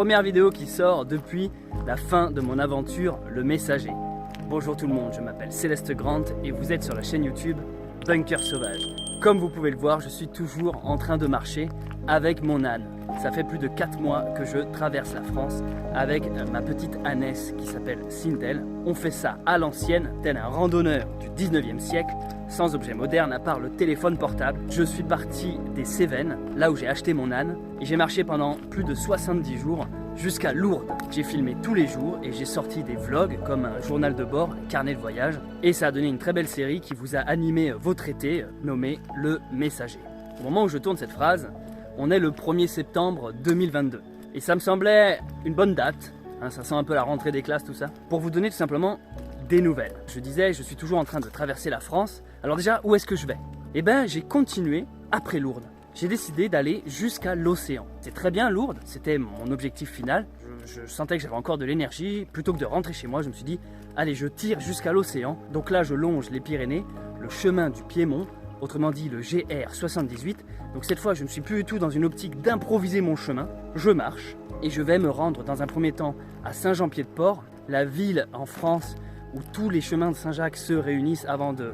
première vidéo qui sort depuis la fin de mon aventure Le Messager. Bonjour tout le monde, je m'appelle Céleste Grant et vous êtes sur la chaîne YouTube Bunker Sauvage. Comme vous pouvez le voir, je suis toujours en train de marcher avec mon âne. Ça fait plus de 4 mois que je traverse la France avec ma petite ânesse qui s'appelle Sindel. On fait ça à l'ancienne, tel un randonneur du 19e siècle, sans objet moderne à part le téléphone portable. Je suis parti des Cévennes, là où j'ai acheté mon âne, et j'ai marché pendant plus de 70 jours jusqu'à Lourdes. J'ai filmé tous les jours et j'ai sorti des vlogs comme un journal de bord, un carnet de voyage, et ça a donné une très belle série qui vous a animé votre été, nommée Le Messager. Au moment où je tourne cette phrase, on est le 1er septembre 2022. Et ça me semblait une bonne date, hein, ça sent un peu la rentrée des classes tout ça, pour vous donner tout simplement des nouvelles. Je disais, je suis toujours en train de traverser la France. Alors déjà, où est-ce que je vais? Eh ben, j'ai continué après Lourdes. J'ai décidé d'aller jusqu'à l'océan. C'est très bien Lourdes, c'était mon objectif final. Je sentais que j'avais encore de l'énergie. Plutôt que de rentrer chez moi, je me suis dit, allez, je tire jusqu'à l'océan. Donc là, je longe les Pyrénées, le chemin du Piémont, autrement dit le GR78. Donc cette fois, je ne suis plus du tout dans une optique d'improviser mon chemin. Je marche et je vais me rendre dans un premier temps à Saint-Jean-Pied-de-Port, la ville en France où tous les chemins de Saint-Jacques se réunissent avant de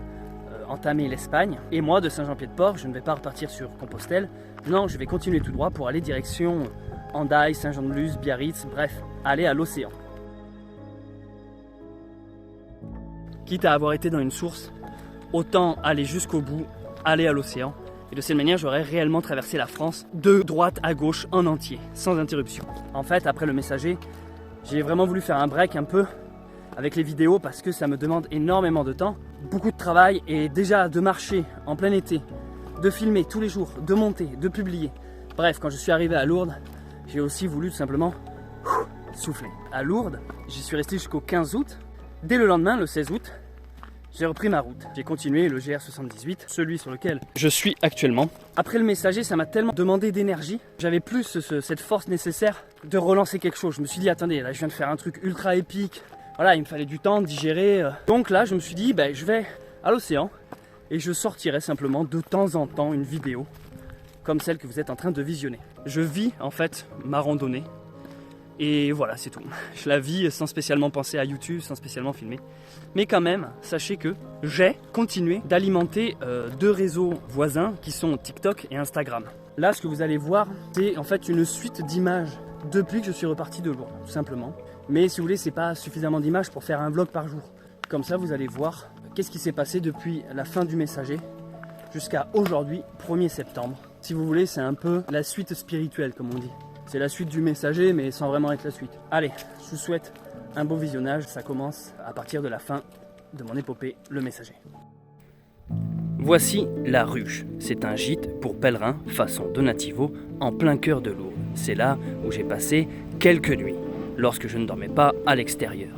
entamer l'Espagne. Et moi, de Saint-Jean-Pied-de-Port, je ne vais pas repartir sur Compostelle. Non, je vais continuer tout droit pour aller direction Hendaye, Saint-Jean-de-Luz, Biarritz, bref, aller à l'océan. Quitte à avoir été dans une source, autant aller jusqu'au bout, aller à l'océan. Et de cette manière, j'aurais réellement traversé la France de droite à gauche en entier, sans interruption. En fait, après Le Messager, j'ai vraiment voulu faire un break un peu avec les vidéos parce que ça me demande énormément de temps, beaucoup de travail et déjà de marcher en plein été, de filmer tous les jours, de monter, de publier. Bref, quand je suis arrivé à Lourdes, j'ai aussi voulu tout simplement souffler. À Lourdes, j'y suis resté jusqu'au 15 août. Dès le lendemain, le 16 août, j'ai repris ma route. J'ai continué le GR78, celui sur lequel je suis actuellement. Après Le Messager, ça m'a tellement demandé d'énergie. J'avais plus cette force nécessaire de relancer quelque chose. Je me suis dit, attendez, là je viens de faire un truc ultra épique. Voilà, il me fallait du temps de digérer. Donc là, je me suis dit, je vais à l'océan et je sortirai simplement de temps en temps une vidéo comme celle que vous êtes en train de visionner. Je vis en fait ma randonnée et voilà, c'est tout. Je la vis sans spécialement penser à YouTube, sans spécialement filmer. Mais quand même, sachez que j'ai continué d'alimenter 2 réseaux voisins qui sont TikTok et Instagram. Là, ce que vous allez voir, c'est en fait une suite d'images depuis que je suis reparti de Lourdes, tout simplement. Mais si vous voulez, c'est pas suffisamment d'images pour faire un vlog par jour. Comme ça, vous allez voir qu'est-ce qui s'est passé depuis la fin du Messager jusqu'à aujourd'hui, 1er septembre. Si vous voulez, c'est un peu la suite spirituelle, comme on dit. C'est la suite du Messager, mais sans vraiment être la suite. Allez, je vous souhaite un beau visionnage. Ça commence à partir de la fin de mon épopée, Le Messager. Voici la Ruche. C'est un gîte pour pèlerins façon Donativo en plein cœur de Lourdes. C'est là où j'ai passé quelques nuits, lorsque je ne dormais pas à l'extérieur,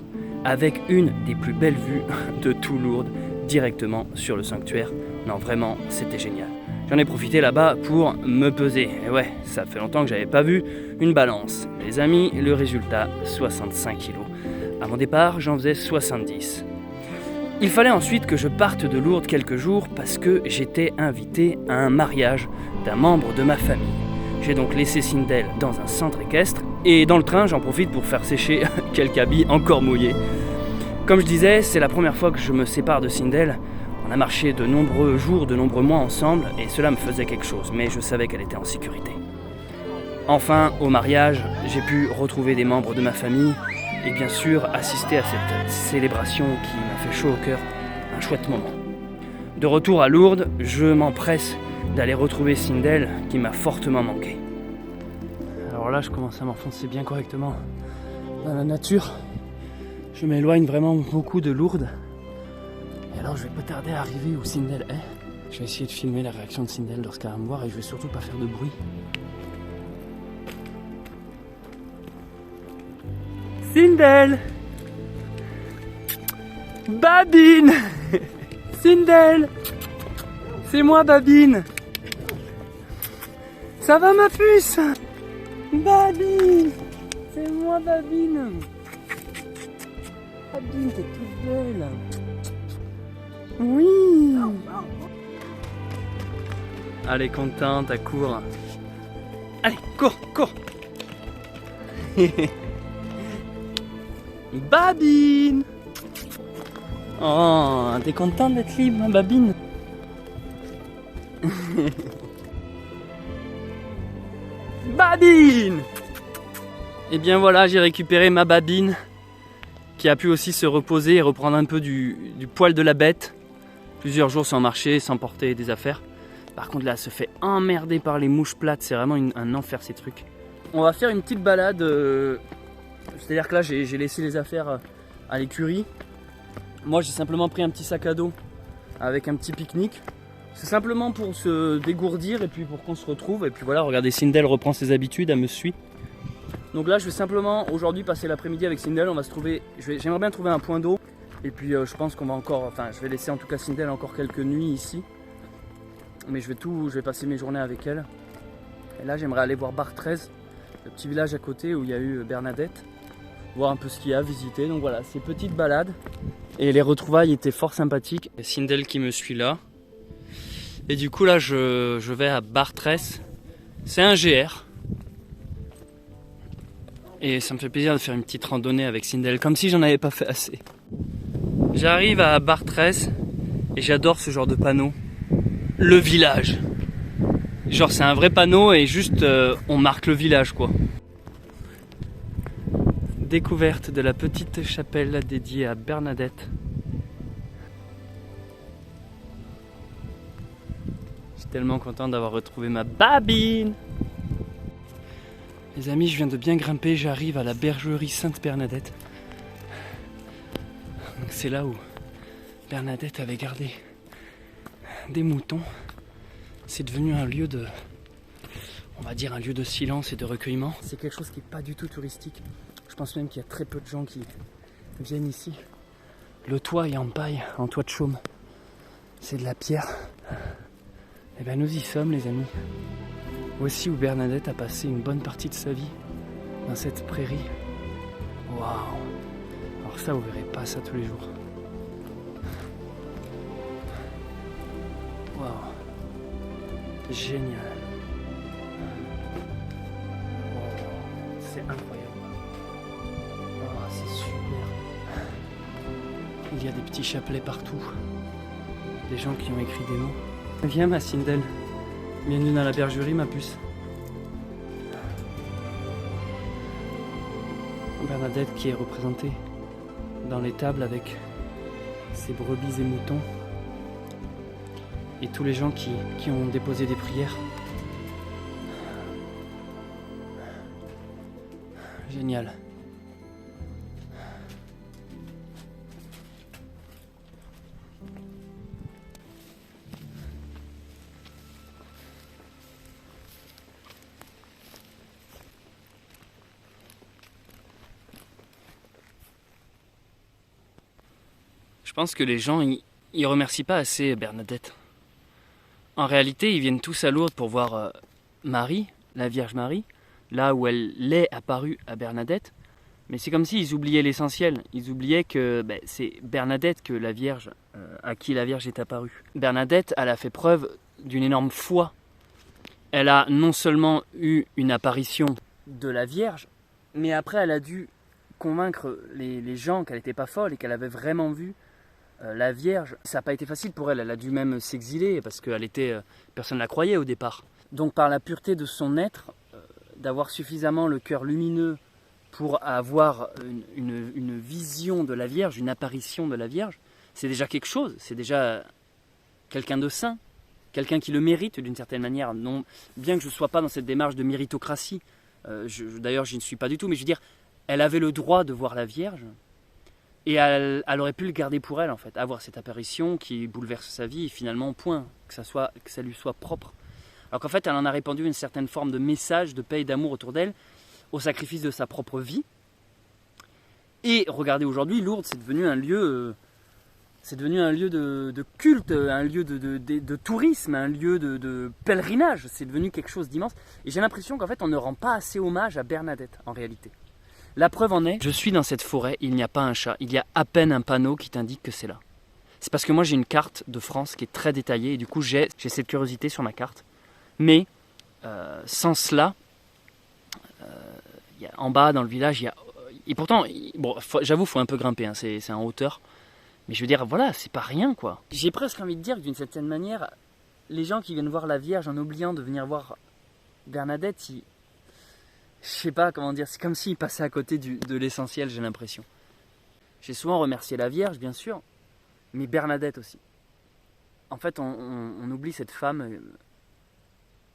avec une des plus belles vues de tout Lourdes, directement sur le sanctuaire. Non, vraiment, c'était génial. J'en ai profité là-bas pour me peser. Et ouais, ça fait longtemps que j'avais pas vu une balance. Les amis, le résultat, 65 kilos. À mon départ, j'en faisais 70. Il fallait ensuite que je parte de Lourdes quelques jours parce que j'étais invité à un mariage d'un membre de ma famille. J'ai donc laissé Sindel dans un centre équestre et dans le train, j'en profite pour faire sécher quelques habits encore mouillés. Comme je disais, c'est la première fois que je me sépare de Sindel. On a marché de nombreux jours, de nombreux mois ensemble et cela me faisait quelque chose, mais je savais qu'elle était en sécurité. Enfin, au mariage, j'ai pu retrouver des membres de ma famille et bien sûr assister à cette célébration qui m'a fait chaud au cœur, un chouette moment. De retour à Lourdes, je m'empresse d'aller retrouver Sindel qui m'a fortement manqué. Alors là, je commence à m'enfoncer bien correctement dans la nature. Je m'éloigne vraiment beaucoup de Lourdes. Et alors, je vais pas tarder à arriver où Sindel est. Je vais essayer de filmer la réaction de Sindel lorsqu'elle va me voir et je vais surtout pas faire de bruit. Sindel! Babine! Sindel! C'est moi, Babine! Ça va, ma puce? Babine! C'est moi, Babine! Babine, t'es toute belle! Oui! Allez, contente, à court. Allez, cours, cours! Babine! Oh, t'es contente d'être libre, hein, Babine? Babine! Et bien voilà, j'ai récupéré ma Babine qui a pu aussi se reposer et reprendre un peu du poil de la bête. Plusieurs jours sans marcher, sans porter des affaires. Par contre là, elle se fait emmerder par les mouches plates, c'est vraiment un enfer ces trucs. On va faire une petite balade, c'est-à-dire que là j'ai laissé les affaires à l'écurie. Moi j'ai simplement pris un petit sac à dos avec un petit pique-nique. C'est simplement pour se dégourdir et puis pour qu'on se retrouve. Et puis voilà, regardez, Sindel reprend ses habitudes, elle me suit. Donc là je vais simplement aujourd'hui passer l'après-midi avec Sindel, on va se trouver, j'aimerais bien trouver un point d'eau. Et puis je pense qu'on va encore, enfin je vais laisser en tout cas Sindel encore quelques nuits ici. Mais je vais passer mes journées avec elle. Et là j'aimerais aller voir Bartrez, le petit village à côté où il y a eu Bernadette. Voir un peu ce qu'il y a, visiter. Donc voilà, ces petites balades. Et les retrouvailles étaient fort sympathiques. Et Sindel qui me suit là. Et du coup là je vais à Bartrez. C'est un GR. Et ça me fait plaisir de faire une petite randonnée avec Sindel, comme si j'en avais pas fait assez. J'arrive à Bartrez et j'adore ce genre de panneau. Le village. Genre c'est un vrai panneau et juste on marque le village quoi. Découverte de la petite chapelle dédiée à Bernadette. Je suis tellement content d'avoir retrouvé ma Babine. Les amis, je viens de bien grimper, j'arrive à la bergerie Sainte-Bernadette. C'est là où Bernadette avait gardé des moutons. C'est devenu un lieu de, on va dire un lieu de silence et de recueillement. C'est quelque chose qui n'est pas du tout touristique. Je pense même qu'il y a très peu de gens qui viennent ici. Le toit est en paille, en toit de chaume. C'est de la pierre. Et bien nous y sommes les amis. Voici où Bernadette a passé une bonne partie de sa vie, dans cette prairie. Waouh! Alors ça, vous verrez pas ça tous les jours. Waouh! Génial! Wow. C'est incroyable! Oh, c'est super! Il y a des petits chapelets partout. Des gens qui ont écrit des mots. Viens ma Sindel! Bienvenue dans la bergerie, ma puce. Bernadette qui est représentée dans les tables avec ses brebis et moutons. Et tous les gens qui ont déposé des prières. Génial. Je pense que les gens, ils remercient pas assez Bernadette. En réalité, ils viennent tous à Lourdes pour voir Marie, la Vierge Marie, là où elle est apparue à Bernadette. Mais c'est comme s'ils oubliaient l'essentiel. Ils oubliaient que c'est Bernadette que la Vierge, à qui la Vierge est apparue. Bernadette, elle a fait preuve d'une énorme foi. Elle a non seulement eu une apparition de la Vierge, mais après elle a dû convaincre les gens qu'elle n'était pas folle et qu'elle avait vraiment vu la Vierge. Ça n'a pas été facile pour elle, elle a dû même s'exiler parce que personne ne la croyait au départ. Donc par la pureté de son être, d'avoir suffisamment le cœur lumineux pour avoir une vision de la Vierge, une apparition de la Vierge, c'est déjà quelque chose, c'est déjà quelqu'un de saint, quelqu'un qui le mérite d'une certaine manière. Non, bien que je ne sois pas dans cette démarche de méritocratie, d'ailleurs je ne suis pas du tout, mais je veux dire, elle avait le droit de voir la Vierge. Et elle aurait pu le garder pour elle en fait, avoir cette apparition qui bouleverse sa vie et finalement point, que ça lui soit propre. Alors qu'en fait elle en a répandu une certaine forme de message de paix et d'amour autour d'elle, au sacrifice de sa propre vie. Et regardez aujourd'hui, Lourdes c'est devenu un lieu de culte, un lieu de tourisme, un lieu de pèlerinage, c'est devenu quelque chose d'immense. Et j'ai l'impression qu'en fait on ne rend pas assez hommage à Bernadette en réalité. La preuve en est, je suis dans cette forêt, il n'y a pas un chat, il y a à peine un panneau qui t'indique que c'est là. C'est parce que moi j'ai une carte de France qui est très détaillée et du coup j'ai cette curiosité sur ma carte. Mais sans cela, En bas, dans le village, il y a... Et pourtant, bon, j'avoue, il faut un peu grimper, hein, c'est en hauteur. Mais je veux dire, voilà, c'est pas rien, quoi. J'ai presque envie de dire que d'une certaine manière, les gens qui viennent voir la Vierge en oubliant de venir voir Bernadette, je sais pas comment dire, c'est comme s'ils passaient à côté de l'essentiel, j'ai l'impression. J'ai souvent remercié la Vierge, bien sûr, mais Bernadette aussi. En fait, on oublie cette femme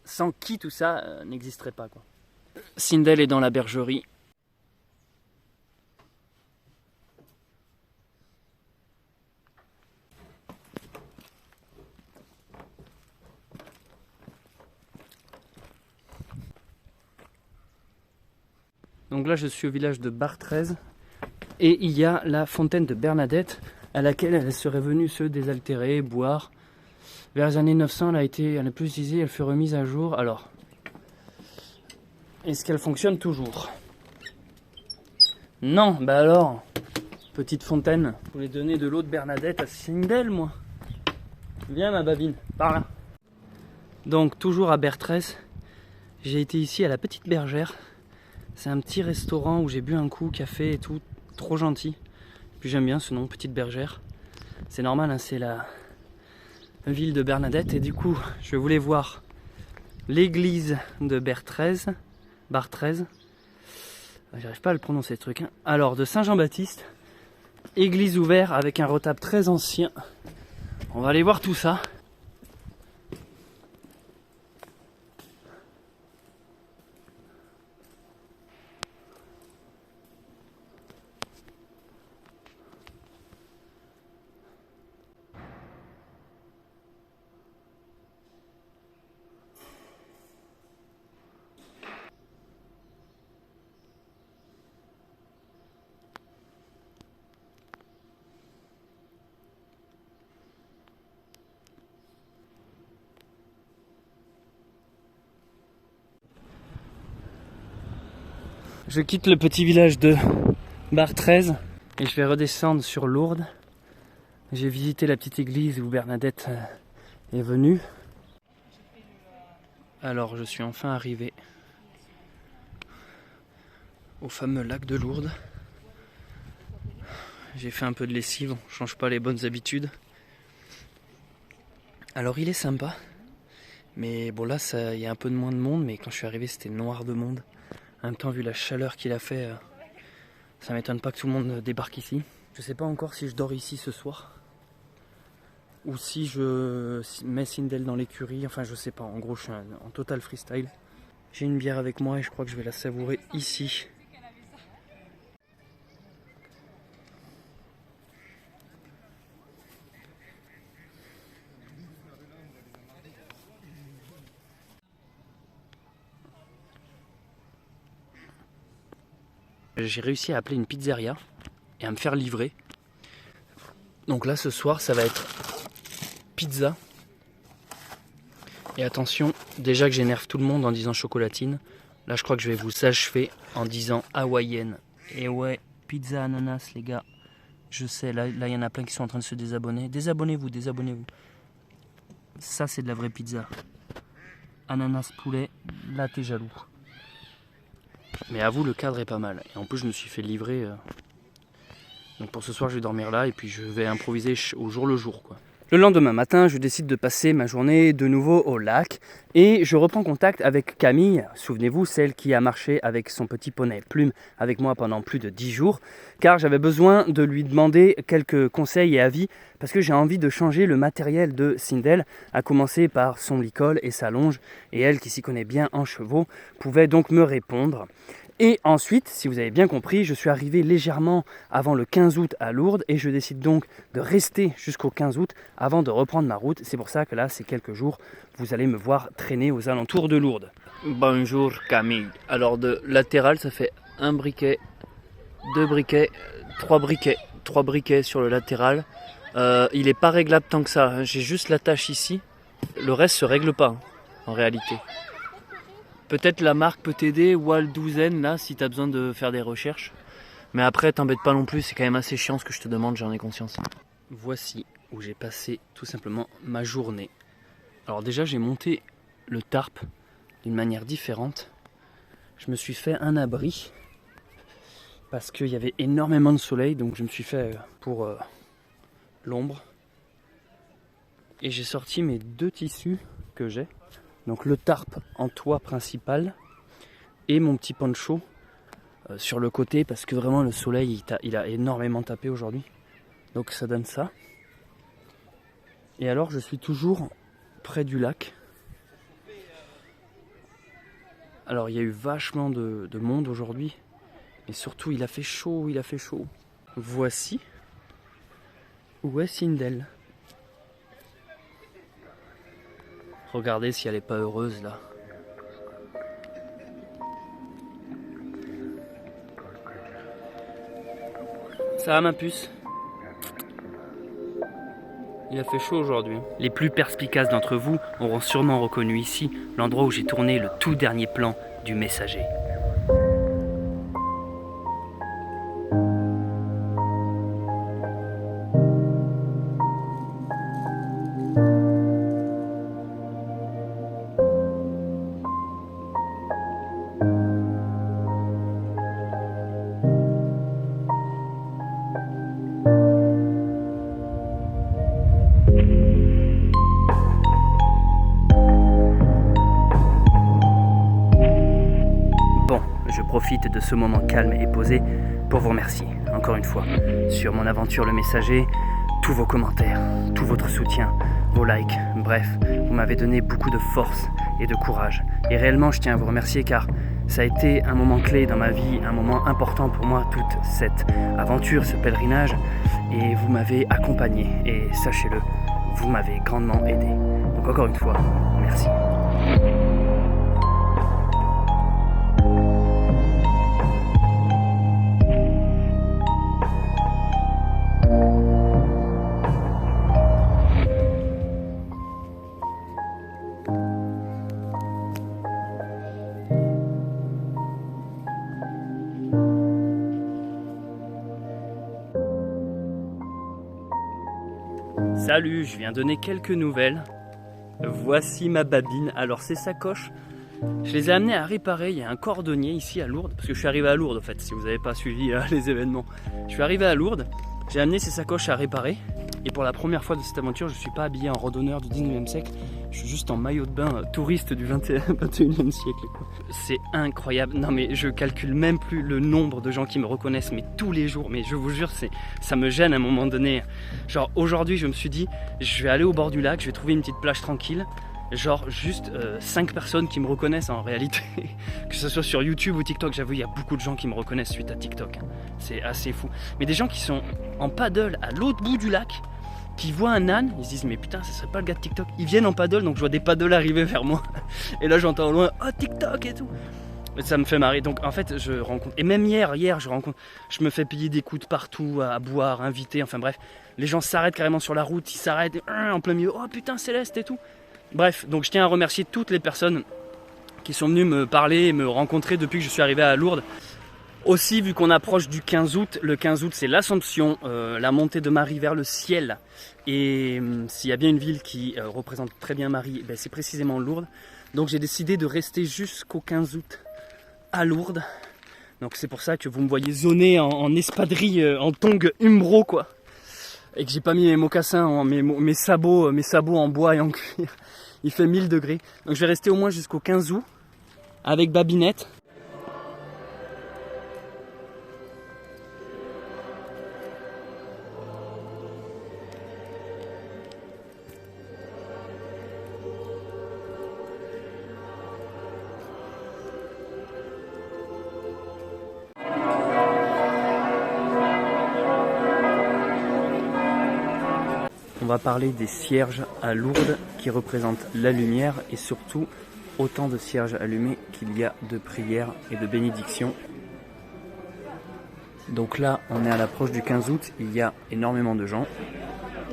sans qui tout ça n'existerait pas, quoi. Sindel est dans la bergerie. Donc là, je suis au village de Barthez et il y a la fontaine de Bernadette à laquelle elle serait venue se désaltérer, boire. Vers les années 900, elle a plus utilisée, elle fut remise à jour. Alors, est-ce qu'elle fonctionne toujours? Non, bah alors, petite fontaine, je voulais donner de l'eau de Bernadette à Sindel, moi. Viens ma babine, par là. Donc, toujours à Barthez, j'ai été ici à la Petite Bergère. C'est un petit restaurant où j'ai bu un coup, café et tout, trop gentil. Puis j'aime bien ce nom, Petite Bergère. C'est normal, hein, c'est la ville de Bernadette. Et du coup, je voulais voir l'église de Barthez. J'arrive pas à le prononcer ce truc. Hein. Alors, de Saint-Jean-Baptiste, église ouverte avec un retable très ancien. On va aller voir tout ça. Je quitte le petit village de Barthez et je vais redescendre sur Lourdes. J'ai visité la petite église où Bernadette est venue. Alors je suis enfin arrivé au fameux lac de Lourdes. J'ai fait un peu de lessive, on change pas les bonnes habitudes. Alors il est sympa, mais bon là il y a un peu moins de monde, mais quand je suis arrivé c'était noir de monde. En même temps, vu la chaleur qu'il a fait, ça m'étonne pas que tout le monde débarque ici. Je sais pas encore si je dors ici ce soir. Ou si je mets Sindel dans l'écurie. Enfin, je sais pas. En gros, je suis en total freestyle. J'ai une bière avec moi et je crois que je vais la savourer ici. J'ai réussi à appeler une pizzeria et à me faire livrer. Donc là, ce soir, ça va être pizza. Et attention, déjà que j'énerve tout le monde en disant chocolatine, là, je crois que je vais vous achever en disant hawaïenne. Et ouais, pizza ananas, les gars. Je sais, là, il y en a plein qui sont en train de se désabonner. Désabonnez-vous, désabonnez-vous. Ça, c'est de la vraie pizza. Ananas poulet, là, t'es jaloux. Mais à vous, le cadre est pas mal. Et en plus, je me suis fait livrer. Donc pour ce soir, je vais dormir là et puis je vais improviser au jour le jour, quoi. Le lendemain matin, je décide de passer ma journée de nouveau au lac et je reprends contact avec Camille, souvenez-vous, celle qui a marché avec son petit poney Plume avec moi pendant plus de 10 jours, car j'avais besoin de lui demander quelques conseils et avis parce que j'ai envie de changer le matériel de Sindel, à commencer par son licol et sa longe, et elle qui s'y connaît bien en chevaux pouvait donc me répondre. Et ensuite, si vous avez bien compris, je suis arrivé légèrement avant le 15 août à Lourdes et je décide donc de rester jusqu'au 15 août avant de reprendre ma route. C'est pour ça que là, ces quelques jours, vous allez me voir traîner aux alentours de Lourdes. Bonjour Camille. Alors de latéral, ça fait un briquet, deux briquets, trois briquets sur le latéral. Il n'est pas réglable tant que ça, hein. J'ai juste l'attache ici. Le reste se règle pas, hein, en réalité. Peut-être la marque peut t'aider, Wal Douzaine, là, si tu as besoin de faire des recherches. Mais après, t'embête pas non plus, c'est quand même assez chiant ce que je te demande, j'en ai conscience. Voici où j'ai passé tout simplement ma journée. Alors déjà, j'ai monté le tarp d'une manière différente. je me suis fait un abri parce qu'il y avait énormément de soleil, donc je me suis fait pour l'ombre. Et j'ai sorti mes 2 tissus que j'ai, donc le tarp en toit principal et mon petit poncho sur le côté, parce que vraiment le soleil il a énormément tapé aujourd'hui, donc ça donne ça. Et alors je suis toujours près du lac. Alors il y a eu vachement de monde aujourd'hui, et surtout il a fait chaud, Voici où est Sindel. Regardez si elle est pas heureuse là. Ça va ma puce? Il a fait chaud aujourd'hui. Les plus perspicaces d'entre vous auront sûrement reconnu ici l'endroit où j'ai tourné le tout dernier plan du Messager. Je profite de ce moment calme et posé pour vous remercier, encore une fois, sur mon aventure Le Messager, tous vos commentaires, tout votre soutien, vos likes, bref, vous m'avez donné beaucoup de force et de courage. Et réellement, je tiens à vous remercier car ça a été un moment clé dans ma vie, un moment important pour moi, toute cette aventure, ce pèlerinage, et vous m'avez accompagné, et sachez-le, vous m'avez grandement aidé. Donc encore une fois, merci. Salut, je viens donner quelques nouvelles. Voici ma babine. Alors ces sacoches, je les ai amenées à réparer. Il y a un cordonnier ici à Lourdes, parce que je suis arrivé à Lourdes en fait, si vous n'avez pas suivi les événements. Je suis arrivé à Lourdes, j'ai amené ces sacoches à réparer. Et pour la première fois de cette aventure, je ne suis pas habillé en randonneur du 19e siècle. Je suis juste en maillot de bain touriste du 21e siècle. C'est incroyable. Non mais je calcule même plus le nombre de gens qui me reconnaissent, mais tous les jours. Mais je vous jure, ça me gêne à un moment donné. Genre aujourd'hui, je me suis dit, je vais aller au bord du lac, je vais trouver une petite plage tranquille. Genre juste 5 personnes qui me reconnaissent en réalité. Que ce soit sur YouTube ou TikTok, j'avoue, il y a beaucoup de gens qui me reconnaissent suite à TikTok. C'est assez fou. Mais des gens qui sont en paddle à l'autre bout du lac, qui voient un âne, ils se disent mais putain, ça serait pas le gars de TikTok. Ils viennent en paddle, donc je vois des paddles arriver vers moi. Et là j'entends au loin, oh TikTok et tout. Et ça me fait marrer. Donc en fait je rencontre, et même hier je me fais payer des coups de partout, à boire, inviter, enfin bref. Les gens s'arrêtent carrément sur la route, ils s'arrêtent en plein milieu, oh putain Céleste et tout. Bref, donc je tiens à remercier toutes les personnes qui sont venues me parler et me rencontrer depuis que je suis arrivé à Lourdes. Aussi, vu qu'on approche du 15 août, le 15 août c'est l'Assomption, la montée de Marie vers le ciel. Et s'il y a bien une ville qui représente très bien Marie, ben, c'est précisément Lourdes. Donc j'ai décidé de rester jusqu'au 15 août à Lourdes. Donc c'est pour ça que vous me voyez zoner en espadrille, en tongs Umbro quoi. Et que j'ai pas mis mes mocassins, mes sabots en bois et en cuir. Il fait 1000 degrés. Donc je vais rester au moins jusqu'au 15 août avec Babinette. On va parler des cierges à Lourdes qui représentent la lumière et surtout autant de cierges allumés qu'il y a de prières et de bénédictions. Donc là, on est à l'approche du 15 août, il y a énormément de gens.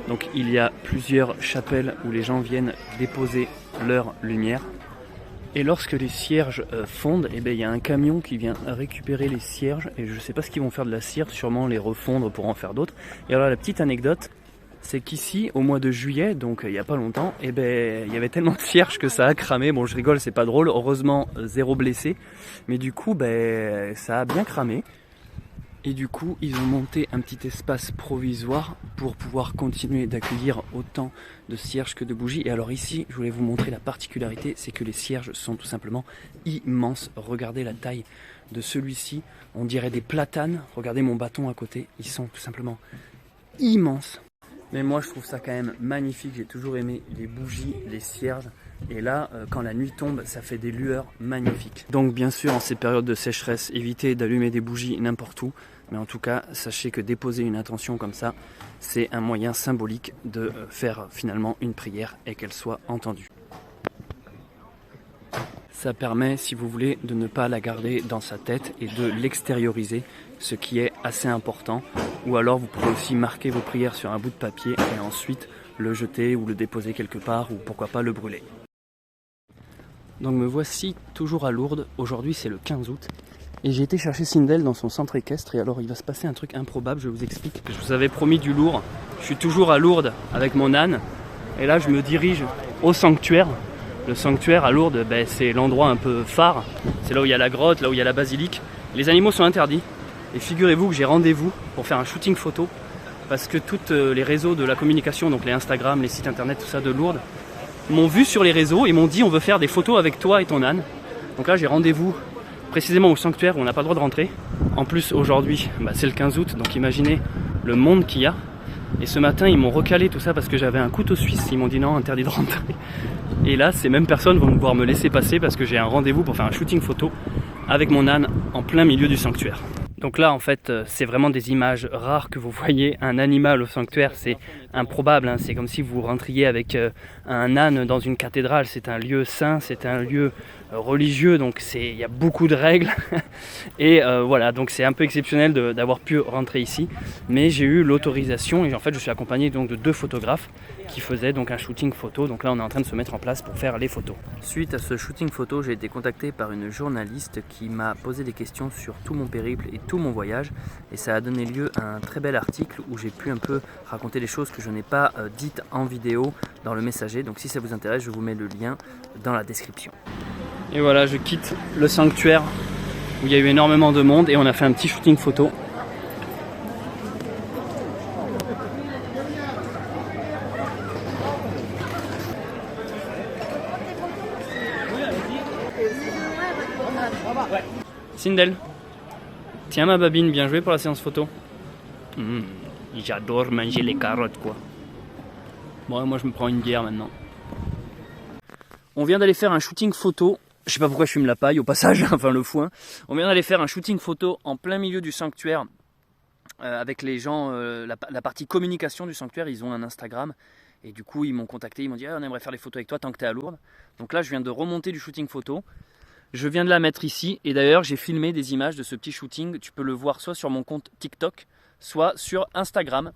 Donc il y a plusieurs chapelles où les gens viennent déposer leur lumière. Et lorsque les cierges fondent, eh bien, il y a un camion qui vient récupérer les cierges. Et je ne sais pas ce qu'ils vont faire de la cire, sûrement les refondre pour en faire d'autres. Et alors la petite anecdote, c'est qu'ici, au mois de juillet, donc il n'y a pas longtemps, eh ben, il y avait tellement de cierges que ça a cramé. Bon, je rigole, c'est pas drôle. Heureusement, 0 blessé. Mais du coup, ben, ça a bien cramé. Et du coup, ils ont monté un petit espace provisoire pour pouvoir continuer d'accueillir autant de cierges que de bougies. Et alors ici, je voulais vous montrer la particularité, c'est que les cierges sont tout simplement immenses. Regardez la taille de celui-ci, on dirait des platanes. Regardez mon bâton à côté, ils sont tout simplement immenses. Mais moi, je trouve ça quand même magnifique. J'ai toujours aimé les bougies, les cierges. Et là, quand la nuit tombe, ça fait des lueurs magnifiques. Donc bien sûr, en ces périodes de sécheresse, évitez d'allumer des bougies n'importe où. Mais en tout cas, sachez que déposer une intention comme ça, c'est un moyen symbolique de faire finalement une prière et qu'elle soit entendue. Ça permet, si vous voulez, de ne pas la garder dans sa tête et de l'extérioriser, ce qui est assez important. Ou alors vous pouvez aussi marquer vos prières sur un bout de papier et ensuite le jeter ou le déposer quelque part ou pourquoi pas le brûler. Donc me voici toujours à Lourdes. Aujourd'hui c'est le 15 août. Et j'ai été chercher Sindel dans son centre équestre et alors il va se passer un truc improbable, je vous explique. Je vous avais promis du lourd, je suis toujours à Lourdes avec mon âne et là je me dirige au sanctuaire. Le sanctuaire à Lourdes, ben, c'est l'endroit un peu phare, c'est là où il y a la grotte, là où il y a la basilique. Les animaux sont interdits et figurez-vous que j'ai rendez-vous pour faire un shooting photo parce que tous les réseaux de la communication, donc les Instagram, les sites internet, tout ça de Lourdes, m'ont vu sur les réseaux et m'ont dit on veut faire des photos avec toi et ton âne. Donc là j'ai rendez-vous précisément au sanctuaire où on n'a pas le droit de rentrer. En plus aujourd'hui c'est le 15 août, donc imaginez le monde qu'il y a. Et ce matin ils m'ont recalé tout ça parce que j'avais un couteau suisse, ils m'ont dit non, interdit de rentrer. Et là ces mêmes personnes vont pouvoir me laisser passer parce que j'ai un rendez-vous pour faire un shooting photo avec mon âne en plein milieu du sanctuaire. Donc là en fait c'est vraiment des images rares que vous voyez. Un animal au sanctuaire c'est improbable, hein. C'est comme si vous rentriez avec un âne dans une cathédrale. C'est un lieu saint, c'est un lieu religieux, donc il y a beaucoup de règles et voilà, donc c'est un peu exceptionnel d'avoir pu rentrer ici, mais j'ai eu l'autorisation et en fait je suis accompagné donc de 2 photographes qui faisaient donc un shooting photo. Donc là on est en train de se mettre en place pour faire les photos. Suite à ce shooting photo, j'ai été contacté par une journaliste qui m'a posé des questions sur tout mon périple et tout mon voyage et ça a donné lieu à un très bel article où j'ai pu un peu raconter les choses que je n'ai pas dites en vidéo dans le messager. Donc si ça vous intéresse, je vous mets le lien dans la description. Et voilà, je quitte le sanctuaire où il y a eu énormément de monde et on a fait un petit shooting photo. Sindel, tiens ma babine, bien joué pour la séance photo. J'adore manger les carottes quoi. Bon, moi je me prends une bière maintenant. On vient d'aller faire un shooting photo. Je sais pas pourquoi je fume la paille au passage, enfin le foin. On vient d'aller faire un shooting photo en plein milieu du sanctuaire avec les gens, la partie communication du sanctuaire. Ils ont un Instagram et du coup ils m'ont contacté, ils m'ont dit on aimerait faire les photos avec toi tant que tu es à Lourdes. Donc là je viens de remonter du shooting photo. Je viens de la mettre ici et d'ailleurs j'ai filmé des images de ce petit shooting. Tu peux le voir soit sur mon compte TikTok, soit sur Instagram.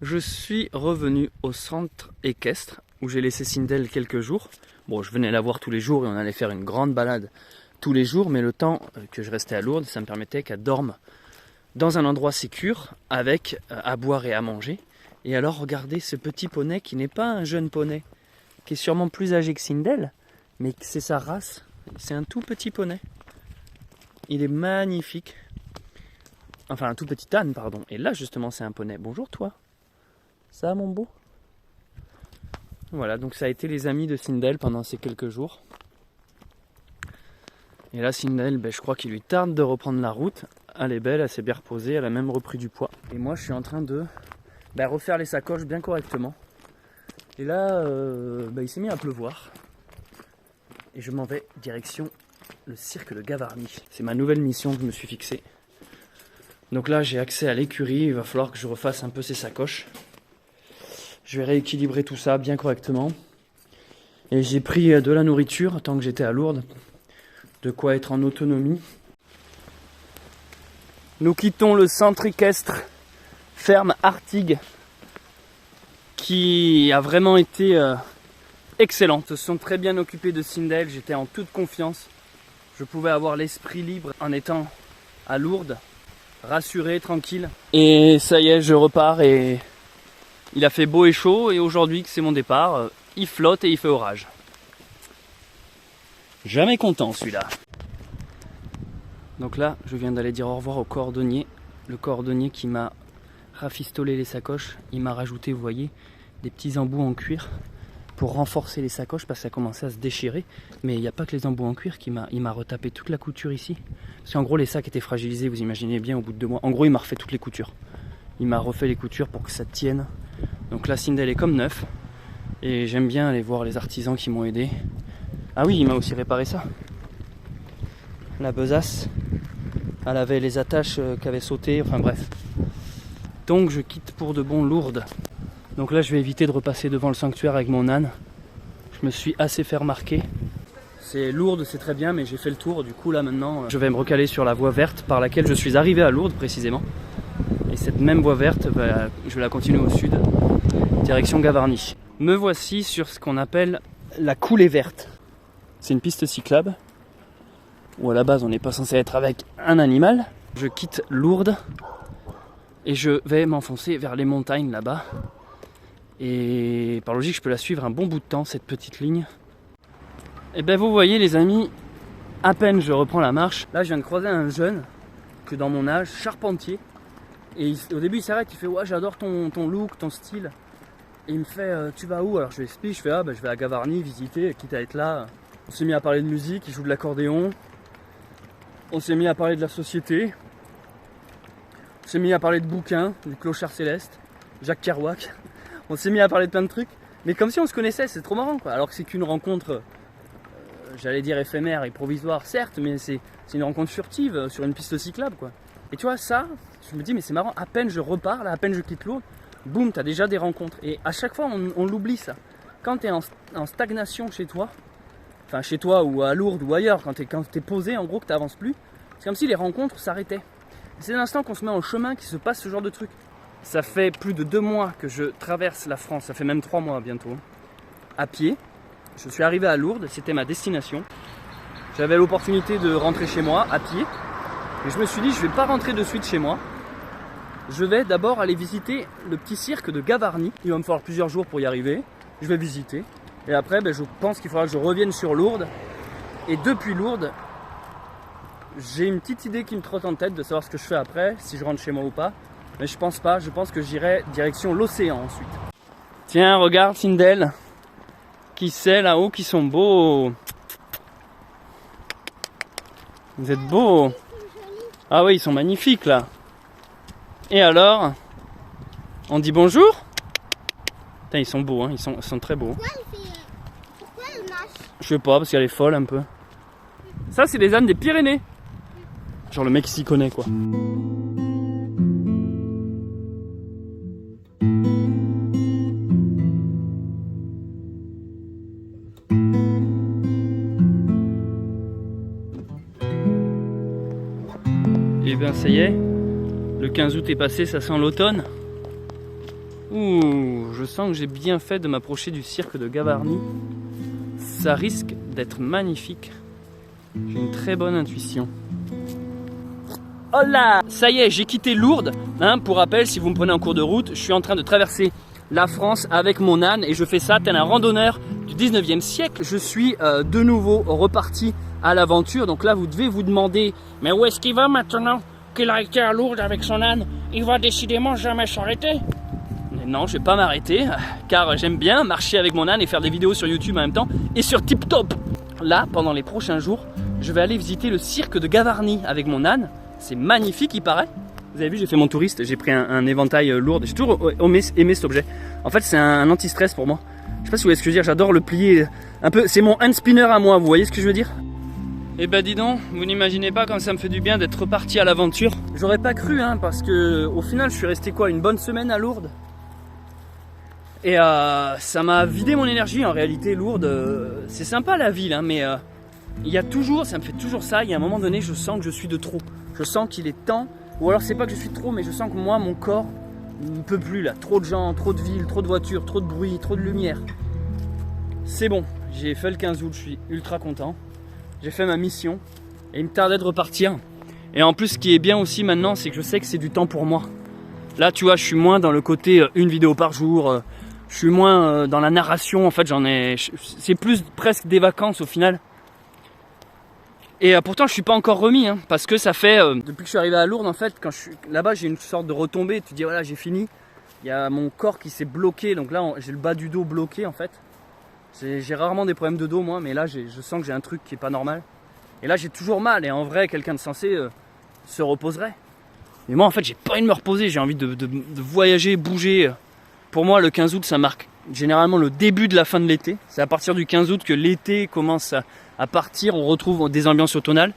Je suis revenu au centre équestre où j'ai laissé Sindel quelques jours. Bon, je venais la voir tous les jours et on allait faire une grande balade tous les jours, mais le temps que je restais à Lourdes, ça me permettait qu'elle dorme dans un endroit sécure avec à boire et à manger. Et alors regardez ce petit poney qui n'est pas un jeune poney, qui est sûrement plus âgé que Sindel, mais c'est sa race. C'est un tout petit poney. Il est magnifique. Enfin un tout petit âne, pardon. Et là justement c'est un poney. Bonjour toi. Ça mon beau? Voilà, donc ça a été les amis de Sindel pendant ces quelques jours. Et là, Sindel, je crois qu'il lui tarde de reprendre la route. Elle est belle, elle s'est bien reposée, elle a même repris du poids. Et moi, je suis en train de refaire les sacoches bien correctement. Et là, il s'est mis à pleuvoir. Et je m'en vais direction le cirque de Gavarnie. C'est ma nouvelle mission que je me suis fixée. Donc là, j'ai accès à l'écurie. Il va falloir que je refasse un peu ces sacoches. Je vais rééquilibrer tout ça bien correctement. Et j'ai pris de la nourriture tant que j'étais à Lourdes. De quoi être en autonomie. Nous quittons le centre équestre ferme Artigues, qui a vraiment été excellente. Ils se sont très bien occupés de Sindel, j'étais en toute confiance. Je pouvais avoir l'esprit libre en étant à Lourdes, rassuré, tranquille. Et ça y est, je repars et il a fait beau et chaud. Et aujourd'hui que c'est mon départ, il flotte et il fait orage. Jamais content celui-là. Donc là, je viens d'aller dire au revoir au cordonnier. Le cordonnier qui m'a rafistolé les sacoches. Il m'a rajouté, vous voyez, des petits embouts en cuir pour renforcer les sacoches parce que ça commençait à se déchirer. Mais il n'y a pas que les embouts en cuir il m'a retapé toute la couture ici. Parce qu'en gros, les sacs étaient fragilisés, vous imaginez bien, au bout de 2 mois. En gros, il m'a refait toutes les coutures. Il m'a refait les coutures pour que ça tienne. Donc là, Sindel est comme neuf. Et j'aime bien aller voir les artisans qui m'ont aidé. Ah oui, il m'a aussi réparé ça. La besace. Elle avait les attaches qui avaient sauté, enfin bref. Donc je quitte pour de bon Lourdes. Donc là je vais éviter de repasser devant le sanctuaire avec mon âne. Je me suis assez fait remarquer. C'est Lourdes, c'est très bien, mais j'ai fait le tour. Du coup là maintenant, je vais me recaler sur la voie verte par laquelle je suis arrivé à Lourdes précisément. Et cette même voie verte, je vais la continuer au sud, direction Gavarnie. Me voici sur ce qu'on appelle la coulée verte. C'est une piste cyclable. Où à la base on n'est pas censé être avec un animal. Je quitte Lourdes et je vais m'enfoncer vers les montagnes là-bas. Et par logique je peux la suivre un bon bout de temps, cette petite ligne. Et vous voyez les amis, à peine je reprends la marche, là je viens de croiser un jeune que dans mon âge, charpentier. Et au début il s'arrête, il fait ouais j'adore ton look, ton style. Et il me fait tu vas où? Alors je lui explique, je fais je vais à Gavarnie visiter, quitte à être là. On s'est mis à parler de musique, il joue de l'accordéon. On s'est mis à parler de la société. On s'est mis à parler de bouquins, du Clochard Céleste, Jacques Kerouac. On s'est mis à parler de plein de trucs. Mais comme si on se connaissait, c'est trop marrant quoi. Alors que c'est qu'une rencontre, j'allais dire éphémère et provisoire, certes, mais c'est une rencontre furtive sur une piste cyclable quoi. Et tu vois ça, je me dis mais c'est marrant, à peine je repars, là, à peine je quitte Lourdes, boum, t'as déjà des rencontres. Et à chaque fois on l'oublie ça. Quand t'es en stagnation chez toi, enfin chez toi ou à Lourdes ou ailleurs, quand t'es posé en gros, que t'avances plus, c'est comme si les rencontres s'arrêtaient. C'est l'instant qu'on se met en chemin qui se passe ce genre de truc. Ça fait plus de 2 mois que je traverse la France, ça fait même 3 mois bientôt, à pied. Je suis arrivé à Lourdes, c'était ma destination. J'avais l'opportunité de rentrer chez moi à pied. Et je me suis dit, je ne vais pas rentrer de suite chez moi. Je vais d'abord aller visiter le petit cirque de Gavarnie. Il va me falloir plusieurs jours pour y arriver. Je vais visiter. Et après, je pense qu'il faudra que je revienne sur Lourdes. Et depuis Lourdes, j'ai une petite idée qui me trotte en tête de savoir ce que je fais après, si je rentre chez moi ou pas. Mais je pense pas, je pense que j'irai direction l'océan ensuite. Tiens, regarde Sindel. Qui c'est là-haut qui sont beaux. Vous êtes beaux. Ah oui, ils sont magnifiques là. Et alors, on dit bonjour? Putain, ils sont beaux, hein, ils sont très beaux. Pourquoi elle marche? Je sais pas, parce qu'elle est folle un peu. Ça, c'est les ânes des Pyrénées. Genre le mec s'y connaît quoi. Et ben ça y est, le 15 août est passé, ça sent l'automne. Ouh, je sens que j'ai bien fait de m'approcher du cirque de Gavarnie. Ça risque d'être magnifique. J'ai une très bonne intuition. Oh là! Ça y est, j'ai quitté Lourdes. Pour rappel, si vous me prenez en cours de route, je suis en train de traverser la France avec mon âne et je fais ça tel un randonneur du 19e siècle. Je suis de nouveau reparti à l'aventure. Donc là, vous devez vous demander, mais où est-ce qu'il va maintenant qu'il a été à Lourdes avec son âne? Il va décidément jamais s'arrêter. Et non, je vais pas m'arrêter car j'aime bien marcher avec mon âne et faire des vidéos sur YouTube en même temps et sur TikTok. Là, pendant les prochains jours, je vais aller visiter le cirque de Gavarnie avec mon âne. C'est magnifique, il paraît. Vous avez vu, j'ai fait mon touriste, j'ai pris un éventail lourd. J'ai toujours aimé cet objet. En fait, c'est un anti-stress pour moi. Je sais pas si vous voyez ce que je veux dire, j'adore le plier un peu. C'est mon hand spinner à moi, vous voyez ce que je veux dire? Eh ben dis donc, vous n'imaginez pas comme ça me fait du bien d'être reparti à l'aventure. J'aurais pas cru, hein, parce que au final, je suis resté quoi, une bonne semaine à Lourdes. Et ça m'a vidé mon énergie en réalité. Lourdes, c'est sympa la ville, hein, mais il y a toujours, ça me fait toujours ça. Il y a un moment donné, je sens que je suis de trop. Je sens qu'il est temps, ou alors c'est pas que je suis de trop, mais je sens que moi, mon corps ne peut plus là. Trop de gens, trop de villes, trop de voitures, trop de bruit, trop de lumière. C'est bon, j'ai fait le 15 août, je suis ultra content. J'ai fait ma mission et il me tardait de repartir. Et en plus, ce qui est bien aussi maintenant, c'est que je sais que c'est du temps pour moi. Là, tu vois, je suis moins dans le côté une vidéo par jour. Je suis moins dans la narration. En fait, c'est plus presque des vacances au final. Et pourtant, je suis pas encore remis, hein, parce que ça fait depuis que je suis arrivé à Lourdes, en fait, quand je suis là-bas, j'ai une sorte de retombée. Tu te dis voilà, j'ai fini. Il y a mon corps qui s'est bloqué. Donc là, j'ai le bas du dos bloqué en fait. J'ai rarement des problèmes de dos moi, mais là je sens que j'ai un truc qui est pas normal. Et là j'ai toujours mal, et en vrai quelqu'un de sensé se reposerait. Mais moi en fait j'ai pas envie de me reposer, j'ai envie de voyager, bouger. Pour moi le 15 août ça marque généralement le début de la fin de l'été. C'est à partir du 15 août que l'été commence à partir, on retrouve des ambiances automnales.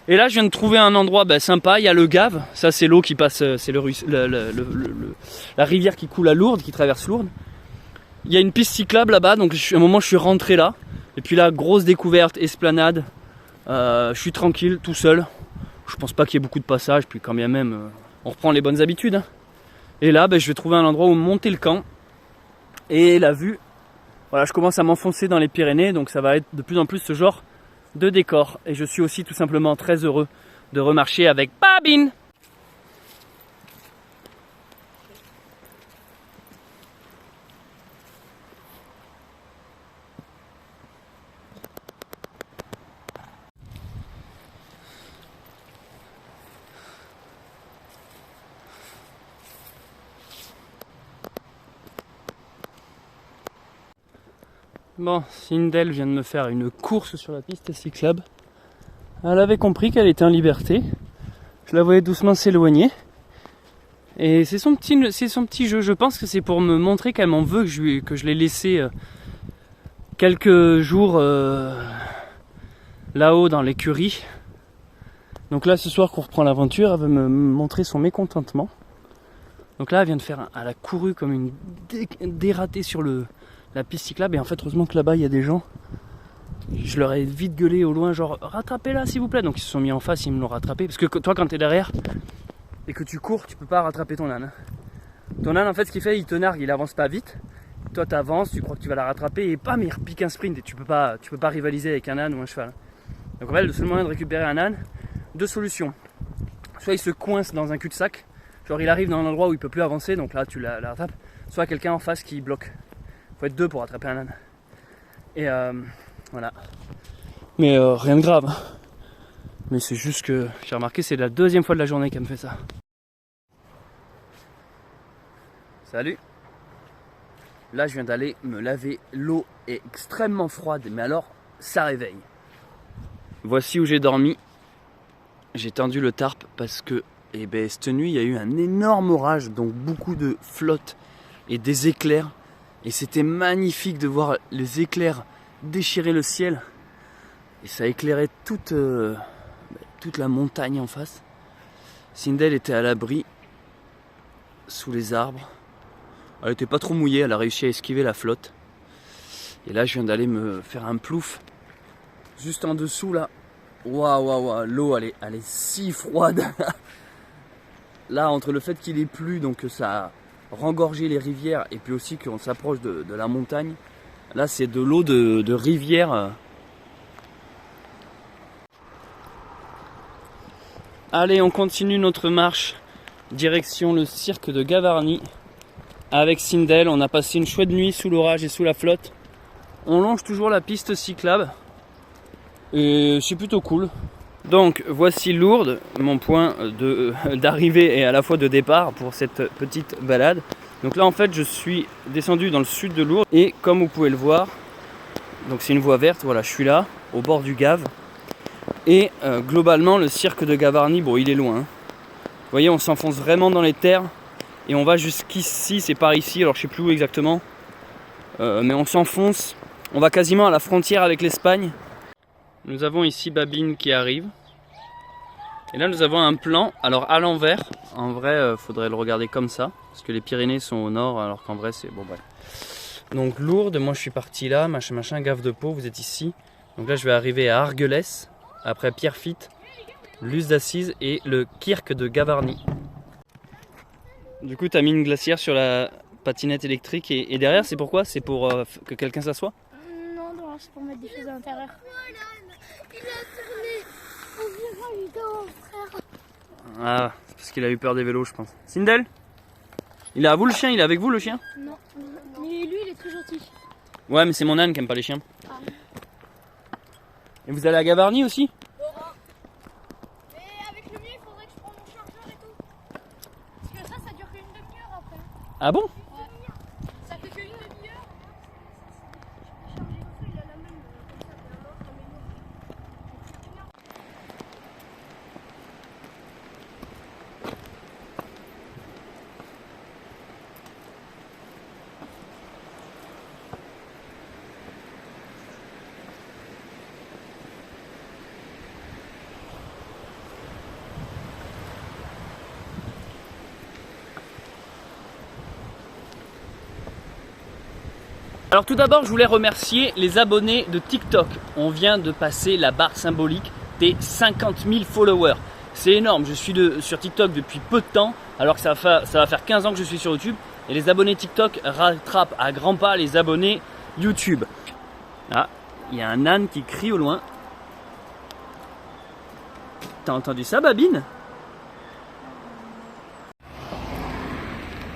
Et là je viens de trouver un endroit sympa, il y a le Gave, ça c'est l'eau qui passe, c'est la rivière qui coule à Lourdes, qui traverse Lourdes. Il y a une piste cyclable là-bas, donc à un moment je suis rentré là. Et puis là, grosse découverte, esplanade. Je suis tranquille, tout seul. Je pense pas qu'il y ait beaucoup de passages, puis quand bien même, on reprend les bonnes habitudes. Hein. Et là, je vais trouver un endroit où monter le camp. Et la vue, voilà, je commence à m'enfoncer dans les Pyrénées, donc ça va être de plus en plus ce genre de décor. Et je suis aussi tout simplement très heureux de remarcher avec Babine. Bon, Sindel vient de me faire une course sur la piste cyclable. Elle avait compris qu'elle était en liberté. Je la voyais doucement s'éloigner. Et c'est son petit jeu. Je pense que c'est pour me montrer qu'elle m'en veut que je l'ai laissé quelques jours là-haut dans l'écurie. Donc là, ce soir qu'on reprend l'aventure, elle veut me montrer son mécontentement. Donc là, elle vient de faire elle a couru comme une dératée sur la piste cyclable, et en fait heureusement que là-bas il y a des gens. Je leur ai vite gueulé au loin genre rattrapez-la s'il vous plaît, donc ils se sont mis en face, ils me l'ont rattrapé, parce que toi quand t'es derrière et que tu cours, tu peux pas rattraper ton âne. Ton âne en fait ce qu'il fait, il te nargue, il avance pas vite, toi t'avances, tu crois que tu vas la rattraper et bam il repique un sprint, et tu peux pas rivaliser avec un âne ou un cheval. Donc en fait le seul moyen de récupérer un âne, deux solutions, soit il se coince dans un cul-de-sac, genre il arrive dans un endroit où il peut plus avancer, donc là tu la rattrapes, soit quelqu'un en face qui bloque. Faut être deux pour attraper un âne. Et voilà. Mais rien de grave. Mais c'est juste que j'ai remarqué, c'est la deuxième fois de la journée qu'elle me fait ça. Salut. Là je viens d'aller me laver. L'eau est extrêmement froide, mais alors ça réveille. Voici où j'ai dormi. J'ai tendu le tarp parce que cette nuit il y a eu un énorme orage, donc beaucoup de flotte et des éclairs. Et c'était magnifique de voir les éclairs déchirer le ciel. Et ça éclairait toute la montagne en face. Sindel était à l'abri, sous les arbres. Elle n'était pas trop mouillée, elle a réussi à esquiver la flotte. Et là, je viens d'aller me faire un plouf. Juste en dessous, là. Waouh, l'eau, elle est si froide. Là, entre le fait qu'il ait plu, donc ça... rengorger les rivières, et puis aussi qu'on s'approche de la montagne. Là c'est de l'eau de rivière. Allez, on continue notre marche direction le cirque de Gavarnie avec Sindel. On a passé une chouette nuit sous l'orage et sous la flotte. On longe toujours la piste cyclable et c'est plutôt cool. Donc voici Lourdes, mon point d'arrivée et à la fois de départ pour cette petite balade. Donc là en fait je suis descendu dans le sud de Lourdes et comme vous pouvez le voir, donc c'est une voie verte, voilà je suis là, au bord du Gave. Et globalement le cirque de Gavarnie, bon il est loin. Vous voyez on s'enfonce vraiment dans les terres et on va jusqu'ici, c'est par ici, alors je sais plus où exactement. Mais on s'enfonce, on va quasiment à la frontière avec l'Espagne. Nous avons ici Babine qui arrive. Et là nous avons un plan, alors à l'envers, en vrai faudrait le regarder comme ça, parce que les Pyrénées sont au nord, alors qu'en vrai c'est bon bref. Donc Lourdes, moi je suis parti là, machin, Gave de Pau, vous êtes ici. Donc là je vais arriver à Argelès, après Pierrefitte, Luz d'Assise et le Kirk de Gavarnie. Du coup tu as mis une glacière sur la patinette électrique et derrière c'est pourquoi? C'est pour que quelqu'un s'assoie? Non, non, c'est pour mettre des choses à l'intérieur. Il a tourné au virage de mon frère. Ah, c'est parce qu'il a eu peur des vélos je pense. Sindel? Il est à vous le chien? Il est avec vous le chien? Non, mais lui il est très gentil. Ouais mais c'est mon âne qui aime pas les chiens. Et vous allez à Gavarnie aussi? Et avec le mien il faudrait que je prenne mon chargeur et tout. Parce que ça dure qu'une demi-heure après. Ah bon? Ça fait qu'une demi-heure. Il a la même Alors tout d'abord je voulais remercier les abonnés de TikTok. On vient de passer la barre symbolique des 50 000 followers. C'est énorme, je suis sur TikTok depuis peu de temps, alors que ça va faire 15 ans que je suis sur YouTube. Et les abonnés TikTok rattrapent à grands pas les abonnés YouTube. Ah, il y a un âne qui crie au loin. T'as entendu ça Babine?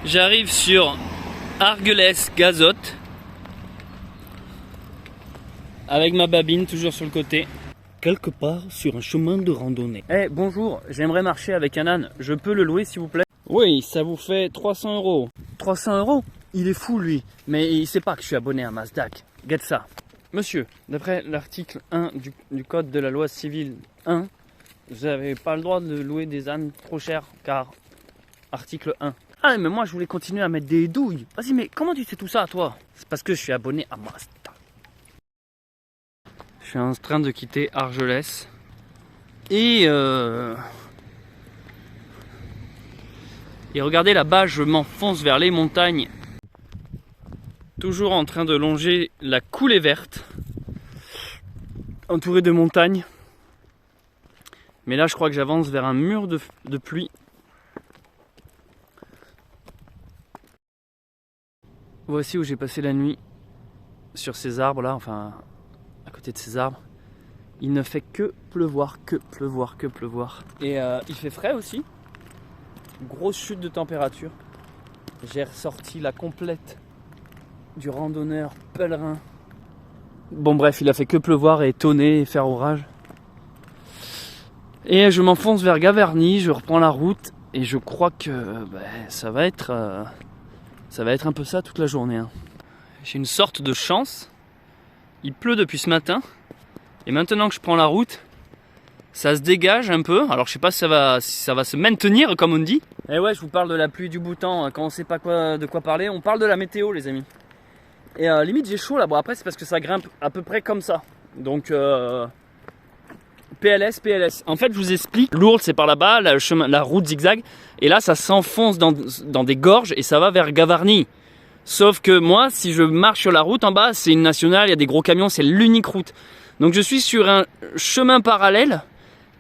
J'arrive sur Argelès Gazotte. Avec ma Babine toujours sur le côté. Quelque part sur un chemin de randonnée. Eh bonjour, j'aimerais marcher avec un âne. Je peux le louer s'il vous plaît? Oui, ça vous fait 300 €. 300 €? Il est fou lui. Mais il sait pas que je suis abonné à Mazdak. Get ça. Monsieur, d'après l'article 1 du code de la loi civile 1, vous n'avez pas le droit de louer des ânes trop chers car article 1. Ah mais moi je voulais continuer à mettre des douilles. Vas-y mais comment tu sais tout ça toi? C'est parce que je suis abonné à Mazdak. Je suis en train de quitter Argelès et regardez là-bas, je m'enfonce vers les montagnes, toujours en train de longer la coulée verte, entouré de montagnes. Mais là, je crois que j'avance vers un mur de pluie. Voici où j'ai passé la nuit, sur ces arbres là, enfin à côté de ces arbres. Il ne fait que pleuvoir, que pleuvoir, que pleuvoir. Et il fait frais aussi. Grosse chute de température. J'ai ressorti la complète du randonneur pèlerin. Bon bref, il a fait que pleuvoir et tonner et faire orage. Et je m'enfonce vers Gavarnie, je reprends la route et je crois que ça va être un peu ça toute la journée. Hein. J'ai une sorte de chance. Il pleut depuis ce matin. Et maintenant que je prends la route, ça se dégage un peu. Alors je sais pas si ça va se maintenir comme on dit. Et ouais, je vous parle de la pluie, du beau temps. Quand on sait pas de quoi parler, on parle de la météo les amis. Et limite j'ai chaud là. Bon après c'est parce que ça grimpe à peu près comme ça. Donc PLS. En fait je vous explique. Lourdes c'est par là-bas, la route zigzag. Et là ça s'enfonce dans des gorges et ça va vers Gavarnie. Sauf que moi, si je marche sur la route en bas, c'est une nationale, il y a des gros camions, c'est l'unique route. Donc je suis sur un chemin parallèle